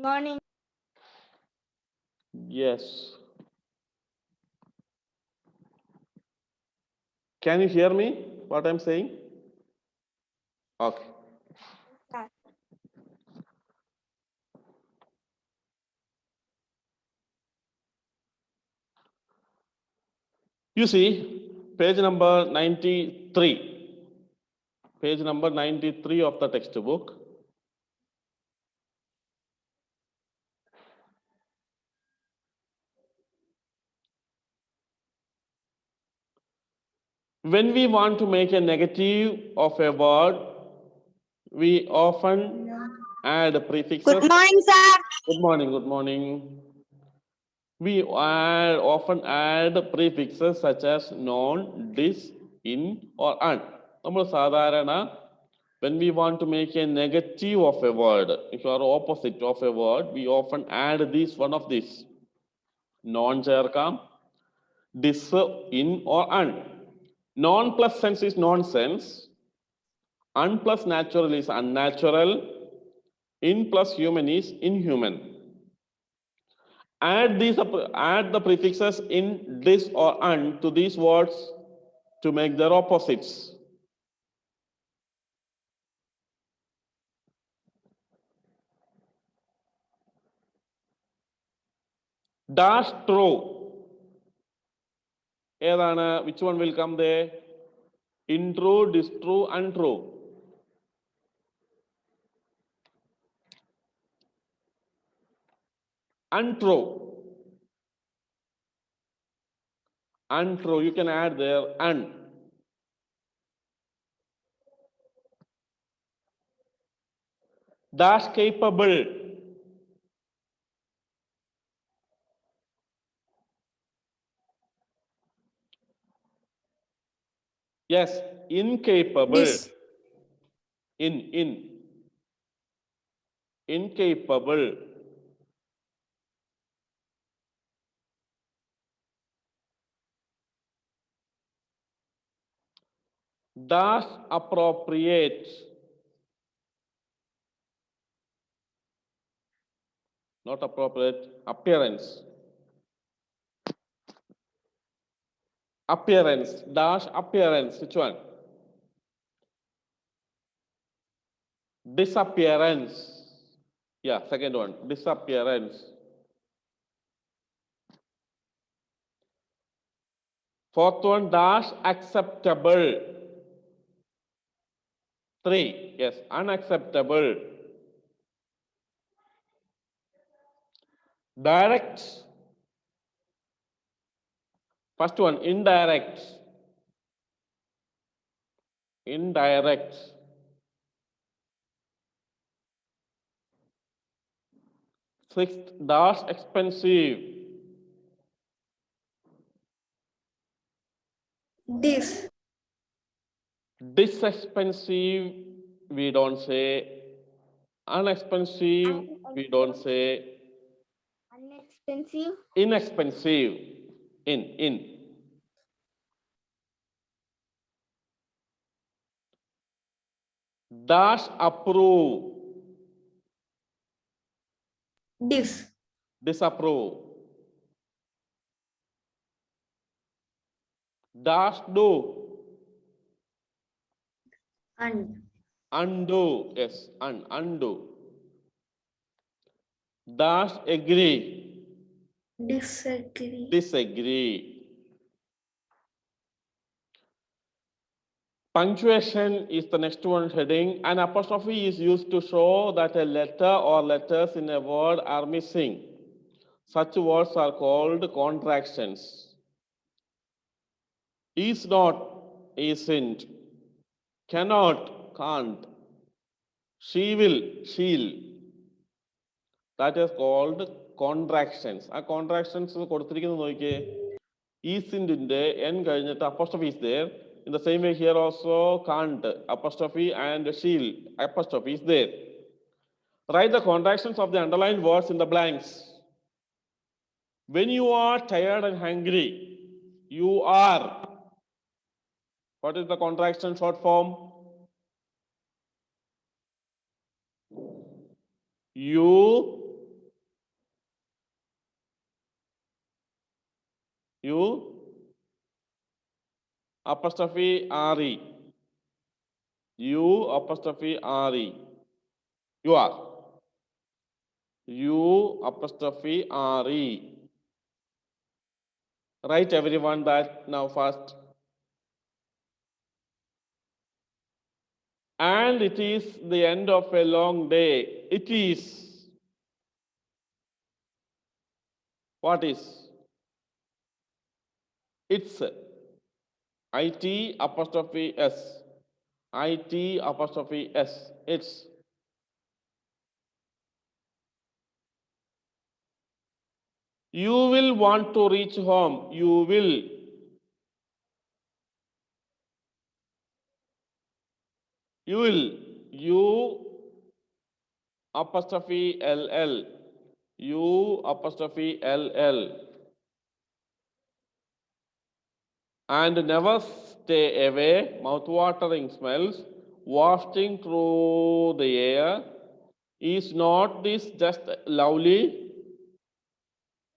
Morning. Yes. Can you hear me? What I'm saying? Okay. Sir. You see, page number 93. Page number 93 of the textbook. When we want to make a negative of a word, we often add prefixes. Good morning, sir. Good morning, good morning. We often add prefixes such as non, dis, in, or un. When we want to make a negative of a word, if you are opposite of a word, we often add this one of these. Non ചേർക്കാം, dis, in, or un. Non plus sense is nonsense. Un plus natural is unnatural. In plus human is inhuman. Add the prefixes in dis or un to these words to make their opposites. Dash true. Which one will come there? Intrue, distrue, untrue. Untrue. Untrue. You can add there un. Dash capable. Yes, incapable. This. Incapable. Dash appropriate. Not appropriate, appearance. Appearance, dash appearance. Which one? Disappearance. Yeah, second one, disappearance. Fourth one, dash acceptable. 3, yes, unacceptable. Direct. First one, indirect. Indirect. Sixth, dash expensive. This. Disexpensive, we don't say. Unexpensive, we don't say. Unexpensive. Inexpensive. In. Dash approve. This. Disapprove. Dash do. And. Undo. Yes, undo. Dash agree. Disagree. Disagree. Punctuation is the next one heading. An apostrophe is used to show that a letter or letters in a word are missing. Such words are called contractions. Is not, isn't. Cannot, can't. She will, she'll. That is called contractions. ആ contractions കൊടുത്തിരിക്കുന്നത് നോക്കിയേ. Isn't n കഴിഞ്ഞിട്ട് apostrophe is there. In the same way here also can't apostrophe and she'll apostrophe is there. Write the contractions of the underlined words in the blanks. When you are tired and hungry, you are. What is the contraction short form? You U apostrophe RE. U apostrophe RE. You are. U apostrophe RE. Write everyone that now first. And it is the end of a long day. It is. What is? It's. IT apostrophe S. IT apostrophe S. It's. You will want to reach home. You will. You will. You apostrophe LL. U apostrophe LL. And never stay away. Mouth-watering smells wafting through the air. Is not this just lovely?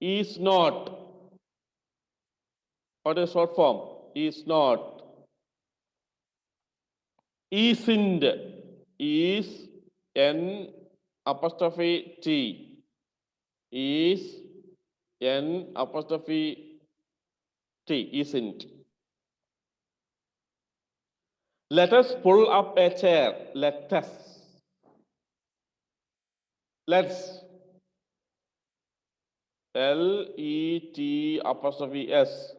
Is not. What is short form? Is not. Isn't. Is N apostrophe T. Is N apostrophe T. Isn't. Let us pull up a chair. Let us. Let's. L-E-T apostrophe S.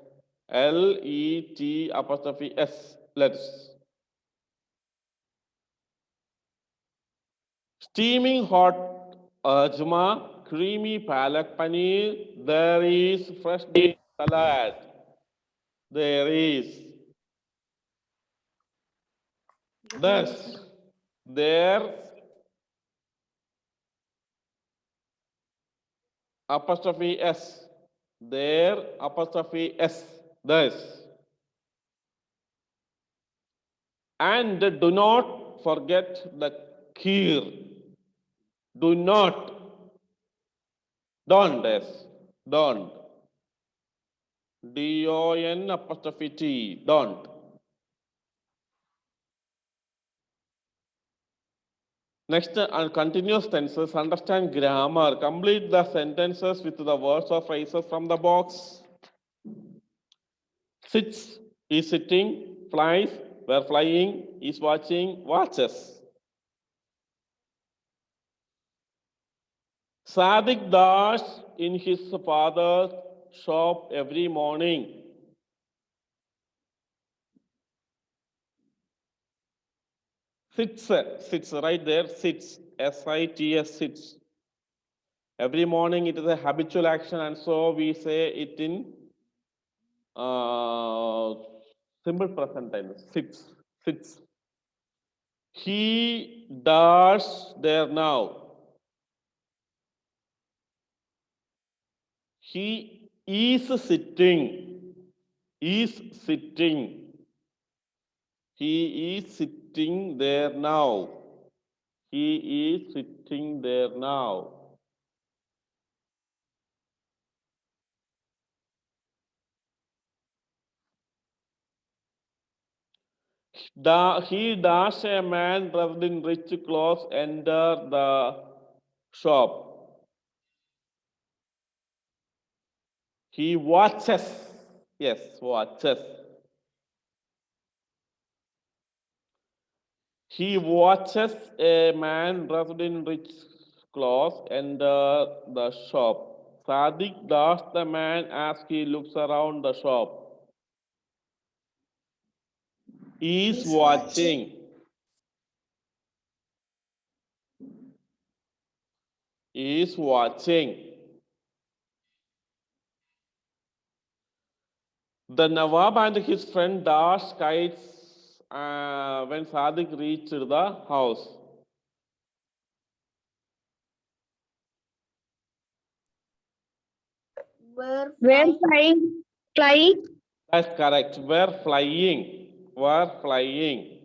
L-E-T apostrophe S. Let's. Steaming hot ajma, creamy palak paneer. There is fresh salad. There is. Thus, there apostrophe S. There apostrophe S. Thus. And do not forget the kheer. Do not. Don't. Yes. Don't. D-O-N apostrophe T. Don't. Next, continuous tenses. Understand grammar. Complete the sentences with the words or phrases from the box. Sits is sitting. Flies were flying. Is watching. Watches. Sadiq dash in his father's shop every morning. Sits right there. Sits. S-I-T-S. Sits. Every morning it is a habitual action, and so we say it in simple present tense. Sits. He does there now. He is sitting. Is sitting. He is sitting there now. He is sitting there now. He does a man dressed in rich clothes enter the shop. He watches. Yes, watches. He watches a man dressed in rich clothes enter the shop. Sadiq does the man as he looks around the shop. Is watching. Is watching. The Nawab and his friend Dash kites when Sadiq reached the house. Were Flying. That's correct. We're flying. We're flying.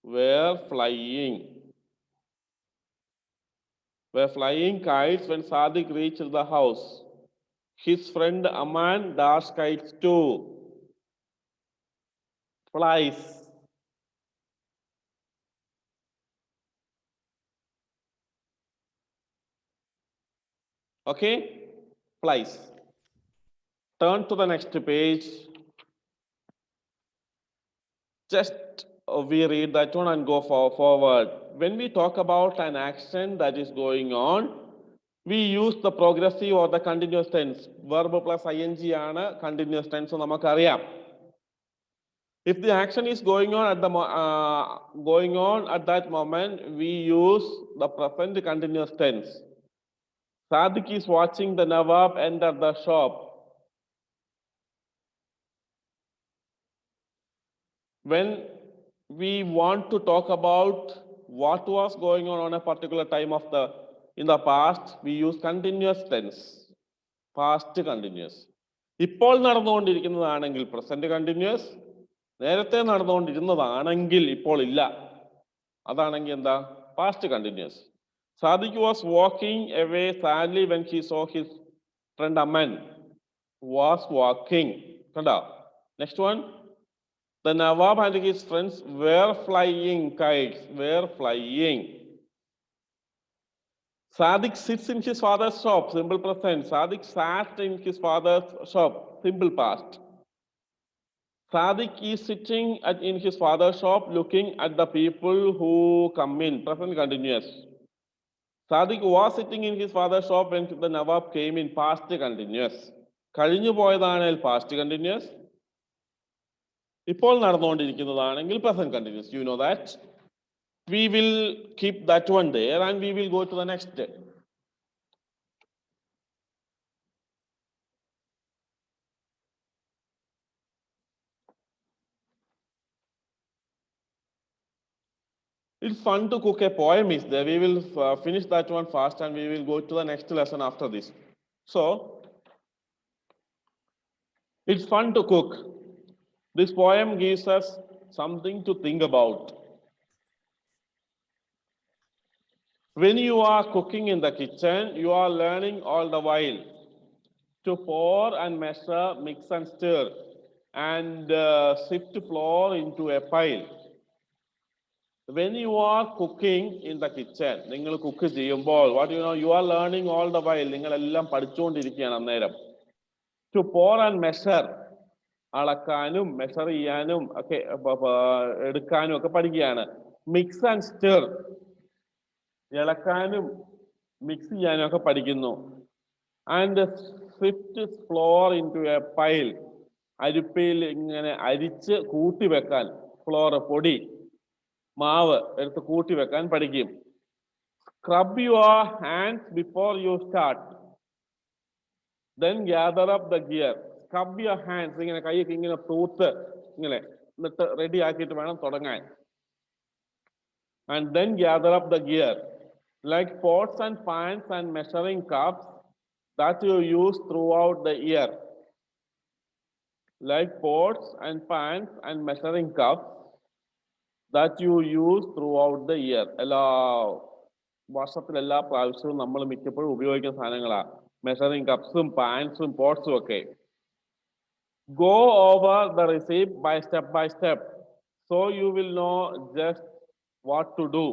We're flying. We're flying kites when Sadiq reached the house. His friend Aman dash kites too. Flies. Okay? Flies. Turn to the next page. Just we read that one and go forward. When we talk about an action that is going on, we use the progressive or the continuous tense. Verb plus ing ആണ് continuous tense നമുക്കറിയാം. If the action is going on at that moment, we use the present continuous tense. Sadiq is watching the Nawab enter the shop. When we want to talk about what was going on a particular time in the past, we use continuous tense, past continuous. ഇപ്പോൾ നടന്നുകൊണ്ടിരിക്കുന്നതാണെങ്കിൽ present continuous, നേരത്തെ നടന്നുകൊണ്ടിരുന്നതാണെങ്കിൽ ഇപ്പോൾ ഇല്ല, അതാണെങ്കിൽ എന്താ past continuous. Sadiq was walking away sadly when he saw his friend Aman was walking. കണ്ടോ? Next one. The Nawab and his friends were flying kites, were flying. Sadiq sits in his father's shop, simple present. Sadiq sat in his father's shop, simple past. Sadiq is sitting in his father's shop looking at the people who come in, present continuous. Sadiq was sitting in his father's shop when the Nawab came in, past continuous. കഴിഞ്ഞു പോയതാണെങ്കിൽ past continuous. ഇപ്പോൾ നടന്നുകൊണ്ടിരിക്കുന്നതാണെങ്കിൽ present continuous. You know that. We will keep that one there and we will go to the next. It's fun to cook a poem is there. We will finish that one fast and we will go to the next lesson after this. So, it's fun to cook. This poem gives us something to think about. When you are cooking in the kitchen, you are learning all the while to pour and measure, mix and stir, and sift flour into a pile. When you are cooking in the kitchen, നിങ്ങൾ cook ചെയ്യുമ്പോൾ, what you are learning all the while, നിങ്ങൾ എല്ലാം പഠിച്ചുകൊണ്ടിരിക്കുകയാണ് അന്നേരം. To pour and measure, അളക്കാനും measure ചെയ്യാനും ഒക്കെ എടുക്കാനും ഒക്കെ പഠിക്കുകയാണ്. Mix and stir, ഇളക്കാനും മിക്സ് ചെയ്യാനും ഒക്കെ പഠിക്കുന്നു. And sift flour into a pile, അരിപ്പയിൽ ഇങ്ങനെ അരിച്ച് കൂട്ടി വെക്കാൻ, ഫ്ലോർ പൊടി മാവ് എടുത്ത് കൂട്ടി വെക്കാൻ പഠിക്കും. Scrub your hands before you start, then gather up the gear. Scrub your hands, ഇങ്ങനെ കൈയൊക്കെ ഇങ്ങനെ തൂത്ത് ഇങ്ങനെ എന്നിട്ട് റെഡി ആക്കിയിട്ട് വേണം തുടങ്ങാൻ. And then gather up the gear. Like pots and pans and measuring cups that you use throughout the year. Like pots and pans and measuring cups that you use throughout the year. എല്ലാ വർഷത്തിൽ എല്ലാ പ്രാവശ്യവും നമ്മൾ മിക്കപ്പോഴും ഉപയോഗിക്കുന്ന സാധനങ്ങളാണ് measuring കപ്സും പാൻസും പോട്ട്സും ഒക്കെ. Go over the receipt by step, so you will know just what to do.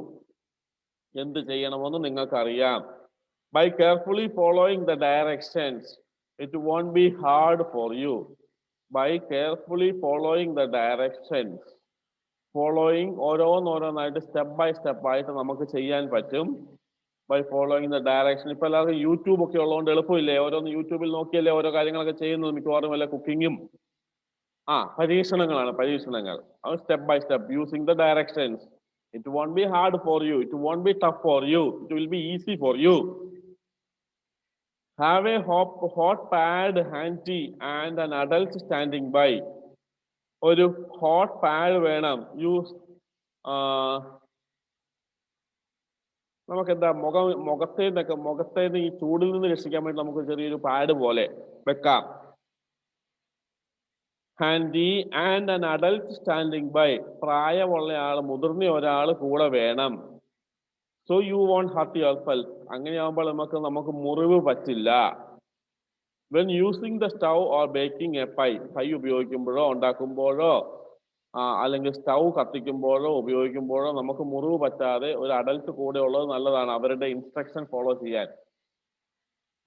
എന്ത് ചെയ്യണമെന്ന് നിങ്ങൾക്ക് അറിയാം. By carefully following the directions, it won't be hard for you. By carefully following the directions, following ഓരോന്നായിട്ട് step by step ആയിട്ട് നമുക്ക് ചെയ്യാൻ പറ്റും. By following the direction. ഇപ്പൊ എല്ലാവർക്കും യൂട്യൂബ് ഒക്കെ ഉള്ളതുകൊണ്ട് എളുപ്പമില്ലേ, ഓരോന്ന് യൂട്യൂബിൽ നോക്കിയല്ലേ ഓരോ കാര്യങ്ങളൊക്കെ ചെയ്യുന്നത്, മിക്കവാറും വല്ല കുക്കിങ്ങും പരീക്ഷണങ്ങൾ. Step by step, using the directions. It won't be hard for you, it won't be tough for you, it will be easy for you. Have a hot pad handy and an adult standing by. ഒരു hot pad വേണം. Use നമുക്കെന്താ മുഖത്തേന്ന് ഈ ചൂടിൽ നിന്ന് രക്ഷിക്കാൻ വേണ്ടി നമുക്ക് ചെറിയൊരു പാഡ് പോലെ വെക്കാം. Handy and an adult standing by. പ്രായമുള്ള ആൾ, മുതിർന്ന ഒരാൾ കൂടെ വേണം. So you won't hurt yourself. അങ്ങനെയാകുമ്പോൾ നമുക്ക് മുറിവ് പറ്റില്ല. when using the stove or baking a pie, pie ഉപയോഗിക്കുമ്പോഴോ ഉണ്ടാക്കുമ്പോഴോ അല്ലെങ്കിൽ സ്റ്റൗ കത്തിക്കുമ്പോഴോ ഉപയോഗിക്കുമ്പോഴോ നമുക്ക് മുറിവ് പറ്റാതെ ഒരു അഡൽട്ട് കൂടെ ഉള്ളത് നല്ലതാണ്, അവരുടെ ഇൻസ്ട്രക്ഷൻ ഫോളോ ചെയ്യാൻ.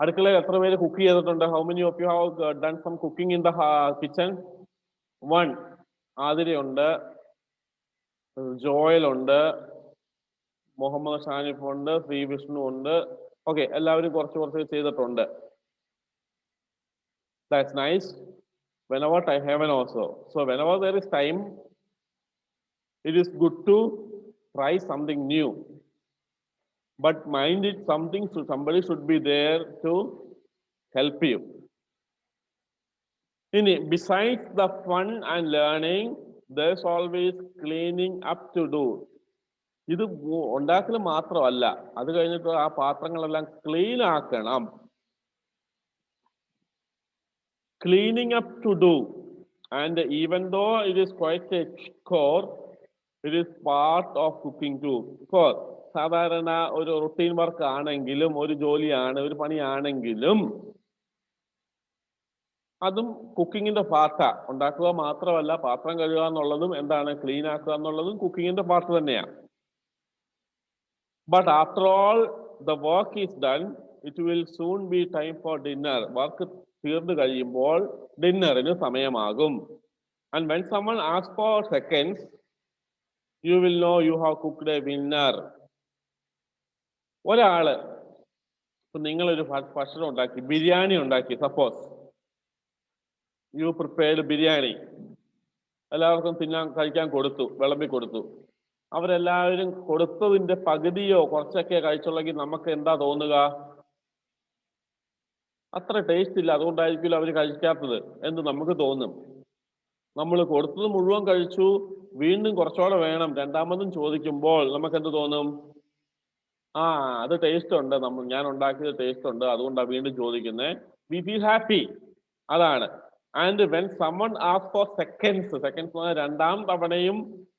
അടുക്കളയിൽ എത്ര പേര് കുക്ക് ചെയ്തിട്ടുണ്ട്? How many of you have done some cooking in the kitchen? 1. Athira ഉണ്ട്, ജോയൽ ഉണ്ട്, മുഹമ്മദ് ഷാനിഫ് ഉണ്ട്, ശ്രീ വിഷ്ണു ഉണ്ട്. ഓക്കെ, എല്ലാവരും കുറച്ച് ചെയ്തിട്ടുണ്ട്. That's nice. Whenever I have an also. So whenever there is time, it is good to try something new. But mind it, somebody should be there to help you. Besides the fun and learning, there's always cleaning up to do. ഇത് ഉണ്ടാക്കൽ മാത്രമല്ല, അത് കഴിഞ്ഞിട്ട് ആ പാത്രങ്ങളെല്ലാം clean ആക്കണം. Cleaning up to do, and even though it is quite a chore, it is part of cooking too. For സാധാരണ ഒരു routine work ആണെങ്കിലും, ഒരു ജോലിയാണ്, ഒരു പണിയാണെങ്കിലും അതും കുക്കിങ്ങിന്റെ പാർട്ടാ. ഉണ്ടാക്കുക മാത്രമല്ല, പാത്രം കഴുകുക എന്നുള്ളതും എന്താണ്, ക്ലീൻ ആക്കുക എന്നുള്ളതും കുക്കിങ്ങിന്റെ പാർട്ട് തന്നെയാണ്. But after all the work is done, it will soon be time for dinner. Work തീർന്നു കഴിയുമ്പോൾ ഡിന്നറിന് സമയമാകും. And when someone asks for seconds, you will know you have cooked a winner. ഒരാള് നിങ്ങളൊരു ഭക്ഷണം ഉണ്ടാക്കി, ബിരിയാണി ഉണ്ടാക്കി, സപ്പോസ് യു പ്രിപ്പയർഡ് ബിരിയാണി, എല്ലാവർക്കും കഴിക്കാൻ കൊടുത്തു, വിളമ്പി കൊടുത്തു. അവരെല്ലാവരും കൊടുത്തതിന്റെ പകുതിയോ കുറച്ചൊക്കെ കഴിച്ചുള്ളെങ്കിൽ നമുക്ക് എന്താ തോന്നുക? അത്ര ടേസ്റ്റ് ഇല്ല, അതുകൊണ്ടായിരിക്കില്ല അവർ കഴിക്കാത്തത് എന്ന് നമുക്ക് തോന്നും. നമ്മൾ കൊടുത്തത് മുഴുവൻ കഴിച്ചു, വീണ്ടും കുറച്ചുകൂടെ വേണം, രണ്ടാമതും ചോദിക്കുമ്പോൾ നമുക്ക് എന്ത് തോന്നും? അത് ടേസ്റ്റ് ഉണ്ട്, ഞാൻ ഉണ്ടാക്കിയത് ടേസ്റ്റ് ഉണ്ട്, അതുകൊണ്ടാണ് വീണ്ടും ചോദിക്കുന്നത്. We feel happy. അതാണ്. And when someone ask for seconds രണ്ടാം തവണയും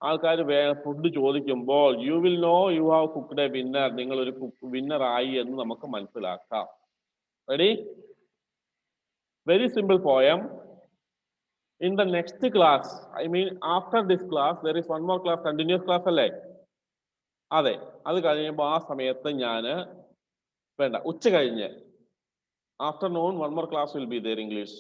ആൾക്കാർ ഫുഡ് ചോദിക്കുമ്പോൾ you will know you have cooked a winner. നിങ്ങൾ ഒരു വിന്നർ ആയി എന്ന് നമുക്ക് മനസ്സിലാക്കാം. Ready? Very simple poem. In the next class, I mean after this class, there is one more class, continuous class അല്ലേ? അതെ, അത് കഴിയുമ്പോൾ ആ സമയത്ത് വേണ്ട, ഉച്ച കഴിഞ്ഞ് afternoon one more class will be there, English.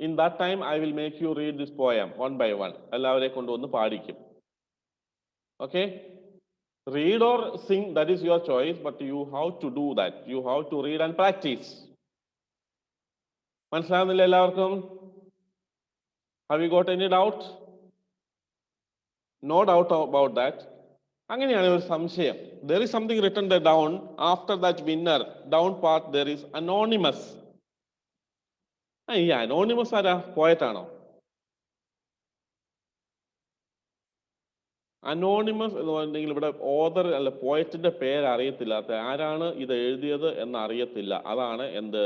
In that time I will make you read this poem one by one. എല്ലാവരെ കൊണ്ടുവന്ന് പാടിക്കും. Okay? Read or sing, that is your choice, but you have to do that. You have to read and practice. മനസ്സിലാവുന്നില്ല എല്ലാവർക്കും? Have you got any doubt? No doubt about that. അങ്ങനെയാണ് ഒരു സംശയം. There is something written there down. After that winner, down part there is anonymous. ഈ anonymous ആരാ? Poet ആണോ? Anonymous എന്ന് പറഞ്ഞിട്ടുണ്ടെങ്കിൽ ഇവിടെ ഓതർ അല്ല, പോയറ്റിന്റെ പേര് അറിയത്തില്ലാത്ത, ആരാണ് ഇത് എഴുതിയത് എന്ന് അറിയത്തില്ല, അതാണ് എന്ത്?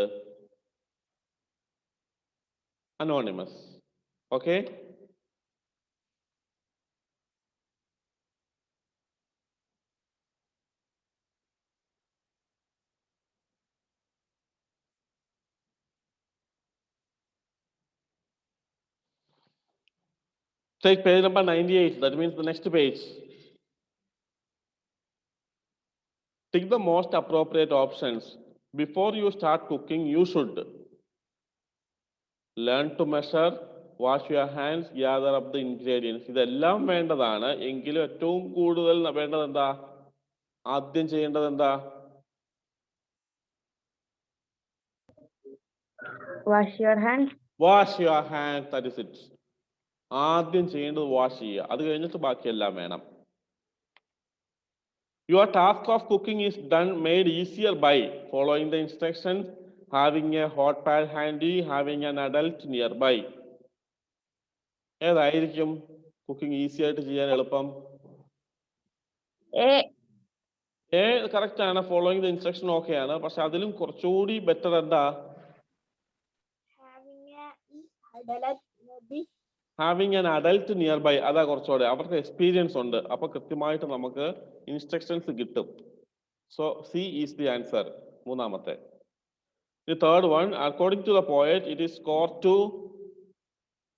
Anonymous. Okay, take page number 98. That means the next page. Tick the most appropriate options. Before you start cooking, you should learn to measure, wash your hands, gather up the ingredients. ഇതെല്ലാം വേണ്ടതാണ്. എങ്കിലും ഏറ്റവും കൂടുതൽ വേണ്ടത് എന്താ? ആദ്യം ചെയ്യേണ്ടത് എന്താ? Wash your hands. Wash your hands, that is it. ആദ്യം ചെയ്യേണ്ടത് വാഷ് ചെയ്യുക, അത് കഴിഞ്ഞിട്ട് ബാക്കിയെല്ലാം വേണം. Your task of cooking is made easier by following the instructions, having a hot pan handy, having an adult nearby. ഏതായിരിക്കും കുക്കിംഗ് ഈസി ആയിട്ട് ചെയ്യാൻ എളുപ്പം? കറക്റ്റ് ആണ്. ഫോളോയിങ് ദ ഇൻസ്ട്രക്ഷൻ ഓക്കെ ആണ്. പക്ഷെ അതിലും കുറച്ചുകൂടി ബെറ്റർ എന്താ? Having an adult nearby. അതാ കുറച്ചുകൂടെ, അവർക്ക് എക്സ്പീരിയൻസ് ഉണ്ട്, അപ്പൊ കൃത്യമായിട്ട് നമുക്ക് ഇൻസ്ട്രക്ഷൻസ് കിട്ടും. So C is the answer, മൂന്നാമത്തെ. The third one, according to the poet, it is score to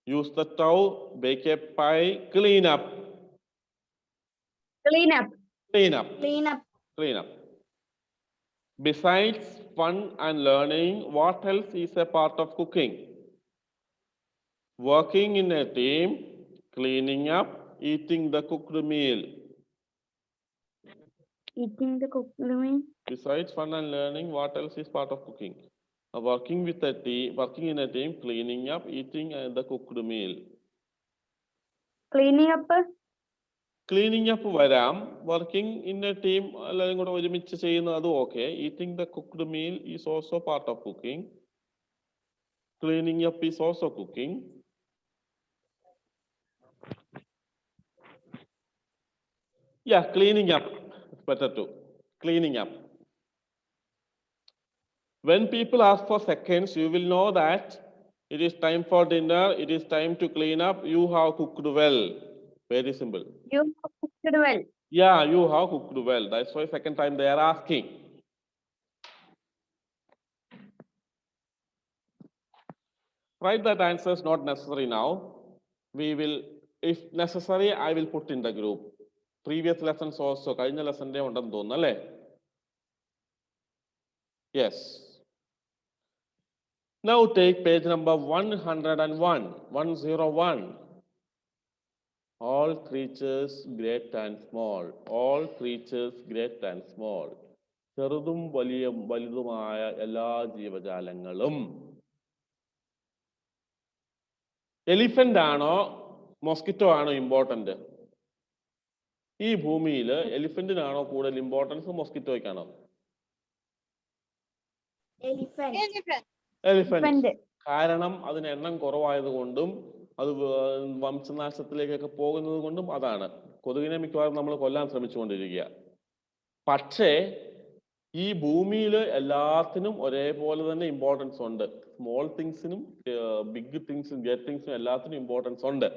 use the towel, bake a pie, clean up. Clean up. Clean up. Clean up. Clean up. Besides fun and learning, what else is a part of cooking? Working in a team, cleaning up, eating the cooked meal. Eating the cooked meal. Besides fun and learning, what else is part of cooking? Working with a team, working in a team, cleaning up, eating the cooked meal. Cleaning up. Cleaning up varam, working in a team, eating the cooked meal is also part of cooking. Cleaning up is also cooking. Yeah, cleaning up. It's better too. Cleaning up. When people ask for seconds, you will know that it is time for dinner. It is time to clean up. You have cooked well. Very simple. You have cooked well. Yeah, you have cooked well. That's why second time they are asking. Write that answer is not necessary now. We will, if necessary, I will put in the group. Previous lessons also, കഴിഞ്ഞ lesson day ഉണ്ടെന്ന് തോന്നുന്നു അല്ലേ? Yes. Now take page number 101. 101. All creatures great and small. All creatures great and small. ചെറുതും വലുതുമായ എല്ലാ ജീവജാലങ്ങളും. Elephant ആണോ mosquito ആണോ ഇമ്പോർട്ടന്റ്? ഈ ഭൂമിയിൽ എലിഫന്റിനാണോ കൂടുതൽ ഇമ്പോർട്ടൻസ് മോസ്കിറ്റോയ്ക്കാണോ? എലിഫന്റ്. കാരണം അതിന് എണ്ണം കുറവായതുകൊണ്ടും അത് വംശനാശത്തിലേക്കൊക്കെ പോകുന്നത് കൊണ്ടും അതാണ്. കൊതുകിനെ മിക്കവാറും നമ്മൾ കൊല്ലാൻ ശ്രമിച്ചുകൊണ്ടിരിക്കുക. പക്ഷേ ഈ ഭൂമിയിൽ എല്ലാത്തിനും ഒരേപോലെ തന്നെ ഇമ്പോർട്ടൻസ് ഉണ്ട്. സ്മോൾ തിങ്സിനും ബിഗ് തിങ്സിനും ഗ്രേറ്റ് തിങ്സിനും എല്ലാത്തിനും ഇമ്പോർട്ടൻസ് ഉണ്ട്.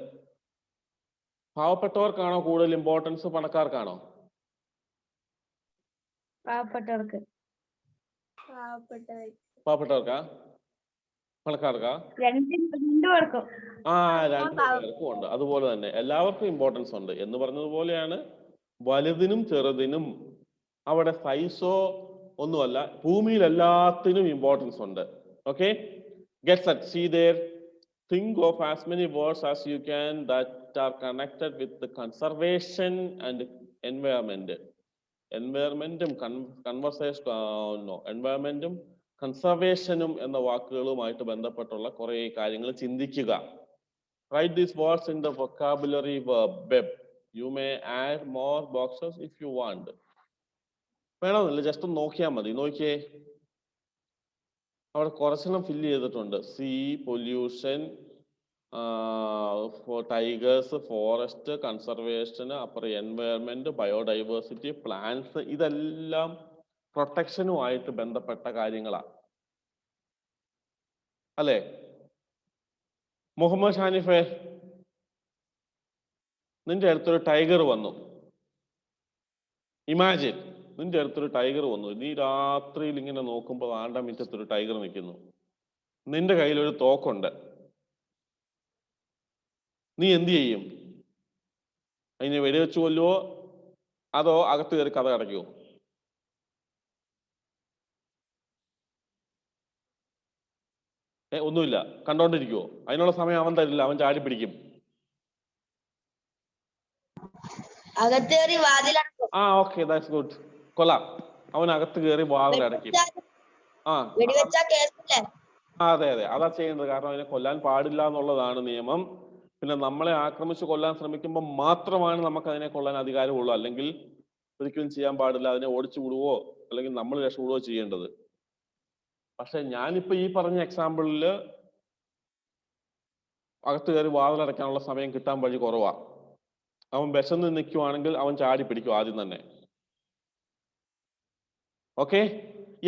പാവപ്പെട്ടവർക്കാണോ കൂടുതൽ ഇമ്പോർട്ടൻസ് പണക്കാർക്കാണോ? പാവപ്പെട്ടവർക്ക്. പാവപ്പെട്ടവർക്കാ പണക്കാർക്കാ? രണ്ടുപേർക്കും. ആ, രണ്ടുപേർക്കും ഉണ്ട്. അതുപോലെ തന്നെ എല്ലാവർക്കും ഇമ്പോർട്ടൻസ് ഉണ്ട് എന്ന് പറഞ്ഞതുപോലെയാണ് വലുതിനും ചെറുതിനും. അവിടെ സൈസോ ഒന്നുമല്ല, ഭൂമിയിൽ എല്ലാത്തിനും ഇമ്പോർട്ടൻസ് ഉണ്ട്. Okay, get set, see there. Think of as many words as you can that are connected with the conservation and environment. Environmentum environmentum conservationum എന്ന വാക്കുകളുമായിട്ട് ബന്ധപ്പെട്ടുള്ള കുറേ കാര്യങ്ങൾ ചിന്തിക്കുക. Write these words in the vocabulary web. You may add more boxes if you want. വേണമെന്നില്ല, just നോക്കിയാൽ മതി. നോക്കിയേ, അവിടെ കുറച്ചെണ്ണം ഫില്ല് ചെയ്തിട്ടുണ്ട്. See, pollution, tigers, forest, conservation, അപ്പുറം എൻവയറമെന്റ്, ബയോഡൈവേഴ്സിറ്റി, പ്ലാന്റ്സ്, ഇതെല്ലാം പ്രൊട്ടക്ഷനുമായിട്ട് ബന്ധപ്പെട്ട കാര്യങ്ങളാ അല്ലേ? മുഹമ്മദ് ഷാനിഫെ, നിന്റെ അടുത്തൊരു ടൈഗർ വന്നു. ഇമാജിൻ, നിന്റെ അടുത്തൊരു ടൈഗർ വന്നു. നീ രാത്രിയിൽ ഇങ്ങനെ നോക്കുമ്പോൾ ആണ്ട മിറ്റത്തൊരു ടൈഗർ നിൽക്കുന്നു. നിന്റെ കയ്യിൽ ഒരു തോക്കുണ്ട്. നീ എന്ത് ചെയ്യും? അതിനെ വെടിവെച്ച് കൊല്ലുവോ അതോ അകത്ത് കയറി കഥ അടയ്ക്കുവോ? ഒന്നുമില്ല, കണ്ടോണ്ടിരിക്കുവോ? അതിനുള്ള സമയം അവൻ തരില്ല, അവൻ ചാടി പിടിക്കും. ആ, ഓക്കെ, ദാറ്റ്സ് ഗുഡ്, കൊള്ളാം. അവൻ അകത്ത് കയറി വാതിലടയ്ക്കും. അതെ അതെ, അതാ ചെയ്യേണ്ടത്. കാരണം അതിനെ കൊല്ലാൻ പാടില്ല എന്നുള്ളതാണ് നിയമം. പിന്നെ നമ്മളെ ആക്രമിച്ച് കൊല്ലാൻ ശ്രമിക്കുമ്പോൾ മാത്രമാണ് നമുക്ക് അതിനെ കൊല്ലാൻ അധികാരമുള്ളൂ. അല്ലെങ്കിൽ ഒരിക്കലും ചെയ്യാൻ പാടില്ല. അതിനെ ഓടിച്ചു വിടുവോ അല്ലെങ്കിൽ നമ്മൾ രക്ഷപ്പെടുവോ ചെയ്യേണ്ടത്. പക്ഷെ ഞാനിപ്പോ ഈ പറഞ്ഞ എക്സാമ്പിളിൽ അകത്ത് കയറി വാതിലടയ്ക്കാനുള്ള സമയം കിട്ടാൻ വഴി കുറവാ. അവൻ വിശന്ന് നിൽക്കുവാണെങ്കിൽ അവൻ ചാടി പിടിക്കും ആദ്യം തന്നെ. ഓക്കെ,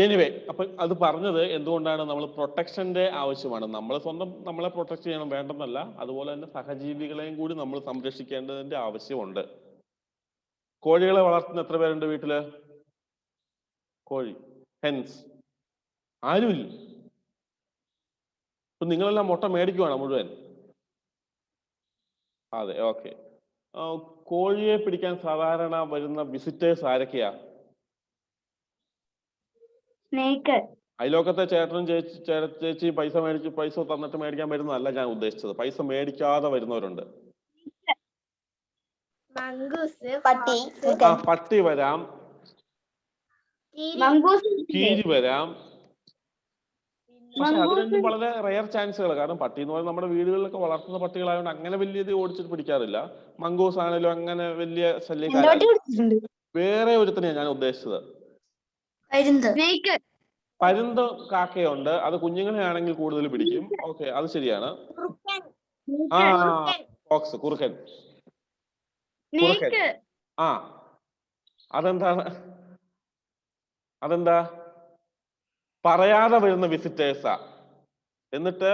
എനിവേ, അപ്പൊ അത് പറഞ്ഞത് എന്തുകൊണ്ടാണ്? നമ്മൾ പ്രൊട്ടക്ഷന്റെ ആവശ്യമാണ്. നമ്മൾ സ്വന്തം നമ്മളെ പ്രൊട്ടക്ട് ചെയ്യണം, വേണ്ടെന്നല്ല. അതുപോലെ തന്നെ സഹജീവികളെയും കൂടി നമ്മൾ സംരക്ഷിക്കേണ്ടതിന്റെ ആവശ്യമുണ്ട്. കോഴികളെ വളർത്തുന്ന എത്ര പേരുണ്ട് വീട്ടില്? കോഴി, ഹെൻസ്, ആരുമില്ല. ഇപ്പൊ നിങ്ങളെല്ലാം മുട്ട മേടിക്കുവാണോ മുഴുവൻ? അതെ, ഓക്കെ. കോഴിയെ പിടിക്കാൻ സാധാരണ വരുന്ന വിസിറ്റേഴ്സ് ആരൊക്കെയാ? സ്നേക്ക്. അയലോക്കത്തെ ചേട്ടനും ചേച്ചി പൈസ തന്നിട്ട് മേടിക്കാൻ വരുന്നതല്ല ഞാൻ ഉദ്ദേശിച്ചത്. പൈസ മേടിക്കാതെ വരുന്നവരുണ്ട്. പട്ടി. ആ, പട്ടി വരാം, മംഗൂസ്. കീരി വരാം. പക്ഷെ അത് മംഗൂസ്. രണ്ടും വളരെ റെയർ ചാൻസുകൾ. കാരണം പട്ടി എന്ന് പറയുന്നത് നമ്മുടെ വീടുകളിലൊക്കെ വളർത്തുന്ന പട്ടികളായതുകൊണ്ട് അങ്ങനെ വലിയത് ഓടിച്ചിട്ട് പിടിക്കാറില്ല. മംഗൂസ് ആണെങ്കിലും അങ്ങനെ വലിയ ശല്യക്കാരല്ല. വേറെ ഒരുത്തനെയാണ് ഞാൻ ഉദ്ദേശിച്ചത്. സ്നേക്ക്. പരുന്ത് കാക്കയുണ്ട്, അത് കുഞ്ഞുങ്ങളെ ആണെങ്കിൽ കൂടുതൽ പിടിക്കും. ഓക്കെ, അത് ശരിയാണ്. ആ, ഫോക്സ്, കുറുക്കൻ. സ്നേക്ക്. ആ, അതെന്താണ്? അതെന്താ? പറയാതെ വരുന്ന വിസിറ്റേഴ്സാ. എന്നിട്ട്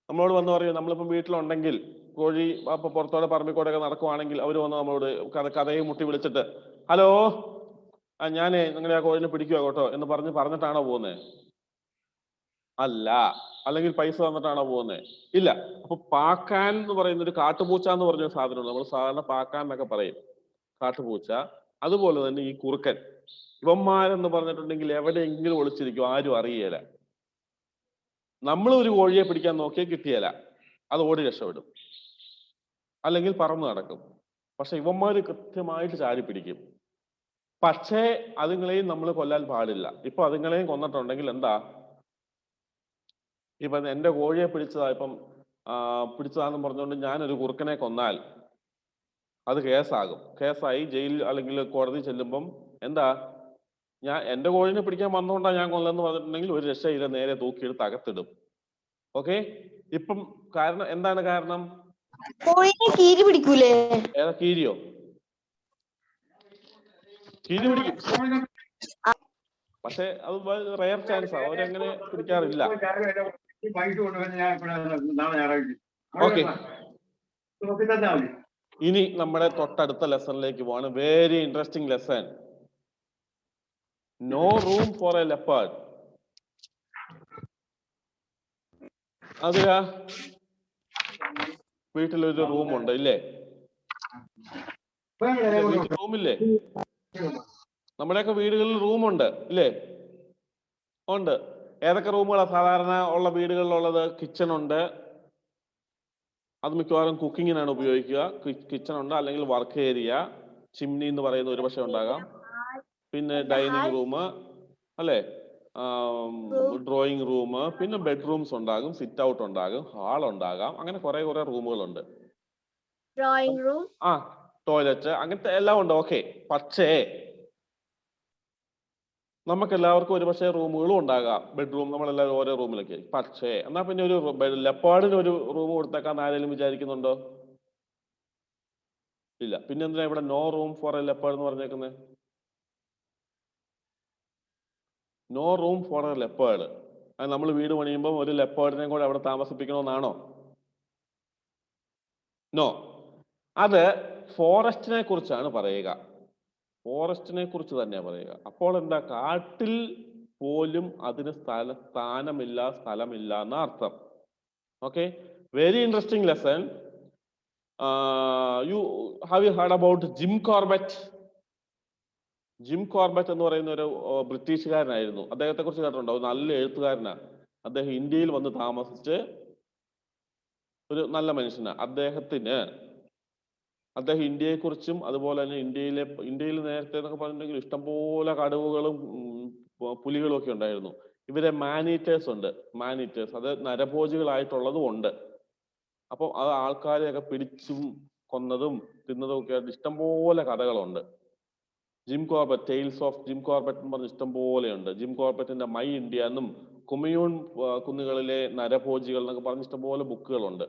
നമ്മളോട് വന്ന് പറയും, നമ്മളിപ്പം വീട്ടിലുണ്ടെങ്കിൽ കോഴി അപ്പൊ പുറത്തോടെ പറമ്പിക്കൂടെ ഒക്കെ നടക്കുവാണെങ്കിൽ അവർ വന്ന് നമ്മളോട് കഥയും മുട്ടി വിളിച്ചിട്ട്, ഹലോ, ഞാനേ നിങ്ങളെ ആ കോഴിനെ പിടിക്കുക കേട്ടോ എന്ന് പറഞ്ഞിട്ടാണോ പോകുന്നത്? അല്ല. അല്ലെങ്കിൽ പൈസ തന്നിട്ടാണോ പോകുന്നത്? ഇല്ല. അപ്പൊ പാക്കാൻ എന്ന് പറയുന്ന ഒരു കാട്ടുപൂച്ച എന്ന് പറഞ്ഞ സാധനമുണ്ട്. നമ്മൾ സാധാരണ പാക്കാൻ എന്നൊക്കെ പറയും, കാട്ടുപൂച്ച. അതുപോലെ തന്നെ ഈ കുറുക്കൻ, ഇവന്മാരെന്ന് പറഞ്ഞിട്ടുണ്ടെങ്കിൽ എവിടെയെങ്കിലും ഒളിച്ചിരിക്കും, ആരും അറിയേല. നമ്മൾ ഒരു കോഴിയെ പിടിക്കാൻ നോക്കിയാൽ കിട്ടിയല്ല, അത് ഓടി രക്ഷപ്പെടും, അല്ലെങ്കിൽ പറന്നു നടക്കും. പക്ഷെ ഇവന്മാര് കൃത്യമായിട്ട് ചാടി പിടിക്കും. പക്ഷേ അതുങ്ങളെയും നമ്മൾ കൊല്ലാൻ പാടില്ല. ഇപ്പൊ അതുങ്ങളെയും കൊന്നിട്ടുണ്ടെങ്കിൽ എന്താ? ഇപ്പൊ എന്റെ കോഴിയെ പിടിച്ചതാന്ന് പറഞ്ഞുകൊണ്ട് ഞാനൊരു കുറുക്കനെ കൊന്നാൽ അത് കേസാകും. കേസായി ജയിലിൽ അല്ലെങ്കിൽ കോടതി ചെല്ലുമ്പം എന്താ, എന്റെ കോഴിനെ പിടിക്കാൻ വന്നുകൊണ്ടാണ് ഞാൻ കൊല്ലെന്ന് പറഞ്ഞിട്ടുണ്ടെങ്കിൽ ഒരു രക്ഷയില്ല, നേരെ തൂക്കിയെടുത്ത് അകത്തിടും. ഓക്കെ, ഇപ്പം കാരണം എന്താണ്? കാരണം കോഴിനെ കീരി പിടിക്കൂലേ? ഏതാ? കീരിയോ? കീരി പിടിക്കും, പക്ഷെ അത് റെയർ ചാൻസ് ആണ്, അവരങ്ങനെ പിടിക്കാറില്ല. ഓക്കെ, ഇനി നമ്മുടെ തൊട്ടടുത്ത ലെസണിലേക്ക് പോവാണ്. Very interesting lesson. No room for a leopard. അതിലാ വീട്ടിലൊരു റൂമുണ്ട് ഇല്ലേ? റൂമില്ലേ? നമ്മുടെയൊക്കെ വീടുകളിൽ റൂമുണ്ട് ഇല്ലേ? ഉണ്ട്. ഏതൊക്കെ റൂമുകളാണ് സാധാരണ ഉള്ള വീടുകളിലുള്ളത്? കിച്ചൺ ഉണ്ട്, അത് മിക്കവാറും കുക്കിങ്ങിനാണ് ഉപയോഗിക്കുക. കിച്ചൺ ഉണ്ട്, അല്ലെങ്കിൽ വർക്ക് ഏരിയ, ചിമ്നി എന്ന് പറയുന്ന ഒരു പക്ഷേ ഉണ്ടാകാം. പിന്നെ ഡൈനിങ് റൂം അല്ലേ, ഡ്രോയിങ് റൂം, പിന്നെ ബെഡ്റൂംസ് ഉണ്ടാകും, സിറ്റ് ഔട്ട് ഉണ്ടാകും, ഹാൾ ഉണ്ടാകാം. അങ്ങനെ കുറെ റൂമുകളുണ്ട്. ഡ്രോയിങ് റൂം, ടോയ്ലറ്റ്, അങ്ങനത്തെ എല്ലാം ഉണ്ട്. ഓക്കെ, പക്ഷേ നമുക്ക് എല്ലാവർക്കും ഒരു പക്ഷേ റൂമുകളും ഉണ്ടാകാം, ബെഡ്റൂം, നമ്മളെല്ലാവരും ഓരോ റൂമിലൊക്കെ. പക്ഷേ എന്നാ പിന്നെ ഒരു ലെപ്പാർഡിന് ഒരു റൂം കൊടുത്തേക്കാൻ ആരെങ്കിലും വിചാരിക്കുന്നുണ്ടോ? ഇല്ല. പിന്നെ എന്തിനാ ഇവിടെ no room for a leopard എന്ന് പറഞ്ഞേക്കുന്നത്? No room for a leopard. അത് നമ്മൾ വീട് പണിയുമ്പോൾ ഒരു ലെപ്പേർഡിനെ കൂടെ അവിടെ താമസിപ്പിക്കണമെന്നാണോ? നോ, അത് ഫോറസ്റ്റിനെ കുറിച്ചാണ് പറയുക. ഫോറസ്റ്റിനെ കുറിച്ച് തന്നെയാ പറയുക. അപ്പോൾ എന്താ? കാട്ടിൽ പോലും അതിന് സ്ഥലമില്ല എന്ന അർത്ഥം. Okay, very interesting lesson. Have you heard about Jim Corbett? Gym Corbett എന്ന് പറയുന്ന ഒരു ബ്രിട്ടീഷുകാരനായിരുന്നു. അദ്ദേഹത്തെ കുറിച്ച് കേട്ടിട്ടുണ്ടോ? നല്ല എഴുത്തുകാരനാണ് അദ്ദേഹം. ഇന്ത്യയിൽ വന്ന് താമസിച്ച് ഒരു നല്ല മനുഷ്യനാണ്. അദ്ദേഹം ഇന്ത്യയെക്കുറിച്ചും അതുപോലെ തന്നെ ഇന്ത്യയിൽ നേരത്തെ എന്നൊക്കെ പറഞ്ഞിട്ടുണ്ടെങ്കിൽ ഇഷ്ടംപോലെ കടുവകളും പുലികളും ഒക്കെ ഉണ്ടായിരുന്നു. ഇവരെ മാനീറ്റേഴ്സ് ഉണ്ട്. മാനീറ്റേഴ്സ് അത് നരഭോജികളായിട്ടുള്ളതും ഉണ്ട്. അപ്പം അത് ആൾക്കാരെയൊക്കെ പിടിച്ചും കൊന്നതും തിന്നതും ഒക്കെ ആയിട്ട് ഇഷ്ടംപോലെ കഥകളുണ്ട്. Jim Corbett, tales of Jim Corbett എന്ന് പറഞ്ഞ ഇഷ്ടം പോലെയുണ്ട്. ജിം കോർബറ്റിന്റെ മൈ ഇന്ത്യ എന്നും കുമിയൂൺ കുന്നുകളിലെ നരഭോജികൾ എന്നൊക്കെ പറഞ്ഞ ഇഷ്ടംപോലെ ബുക്കുകളുണ്ട്.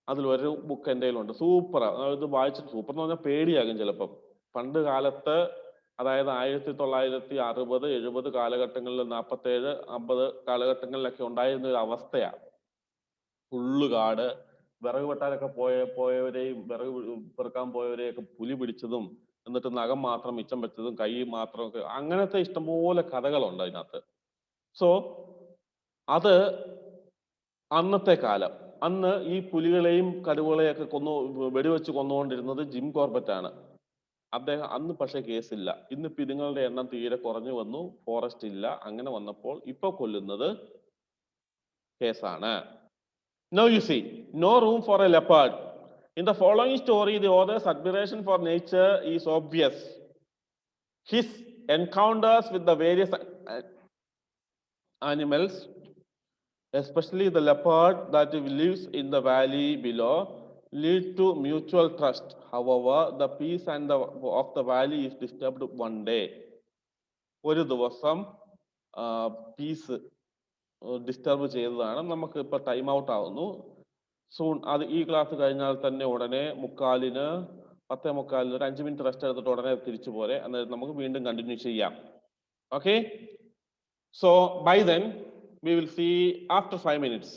അതിലൊരു ബുക്ക് എൻ്റെ കയ്യിലുണ്ട്, സൂപ്പറാ. ഇത് വായിച്ചിട്ട് സൂപ്പർ എന്ന് പറഞ്ഞാൽ പേടിയാകും ചിലപ്പം. പണ്ട് കാലത്ത്, അതായത് 1960, 70 കാലഘട്ടങ്ങളിൽ, 47, 50 കാലഘട്ടങ്ങളിലൊക്കെ ഉണ്ടായിരുന്ന ഒരു അവസ്ഥയാണ്. ഫുള്ള് കാട്, വിറക് വെട്ടാനൊക്കെ പോയവരെയും വിറക് പെറുക്കാൻ പോയവരെയൊക്കെ പുലി പിടിച്ചതും, എന്നിട്ട് നഖം മാത്രം മിച്ചം വെച്ചതും കൈ മാത്രമൊക്കെ, അങ്ങനത്തെ ഇഷ്ടംപോലെ കഥകളുണ്ട് അതിനകത്ത്. സോ അത് അന്നത്തെ കാലം, അന്ന് ഈ പുലികളെയും കടുവകളെയും ഒക്കെ വെടിവെച്ച് കൊന്നുകൊണ്ടിരുന്നത് ജിം കോർബറ്റ് ആണ്. അദ്ദേഹം അന്ന് പക്ഷേ കേസില്ല. ഇന്ന് പിരിങ്ങളുടെ എണ്ണം തീരെ കുറഞ്ഞു വന്നു, ഫോറസ്റ്റ് ഇല്ല. അങ്ങനെ വന്നപ്പോൾ ഇപ്പൊ കൊല്ലുന്നത് കേസാണ്. Now you see, no room for a leopard. In the following story, the author's admiration for nature is obvious. His encounters with the various animals, especially the leopard that lives in the valley below, lead to mutual trust. However, the peace of the valley is disturbed one day. ഒരു ദിവസം piece disturb ചെയ്തതാണ്. നമുക്ക് ഇപ്പൊ time out ആവുന്നു. Soon അത് ഈ class കഴിഞ്ഞാൽ തന്നെ ഉടനെ 10:45 10:45 ഒരു 5 മിനിറ്റ് റെസ്റ്റ് എടുത്തിട്ട് ഉടനെ തിരിച്ചു പോരെ. അന്നേരം നമുക്ക് വീണ്ടും കണ്ടിന്യൂ ചെയ്യാം. Okay, so bye then we will see after 5 minutes.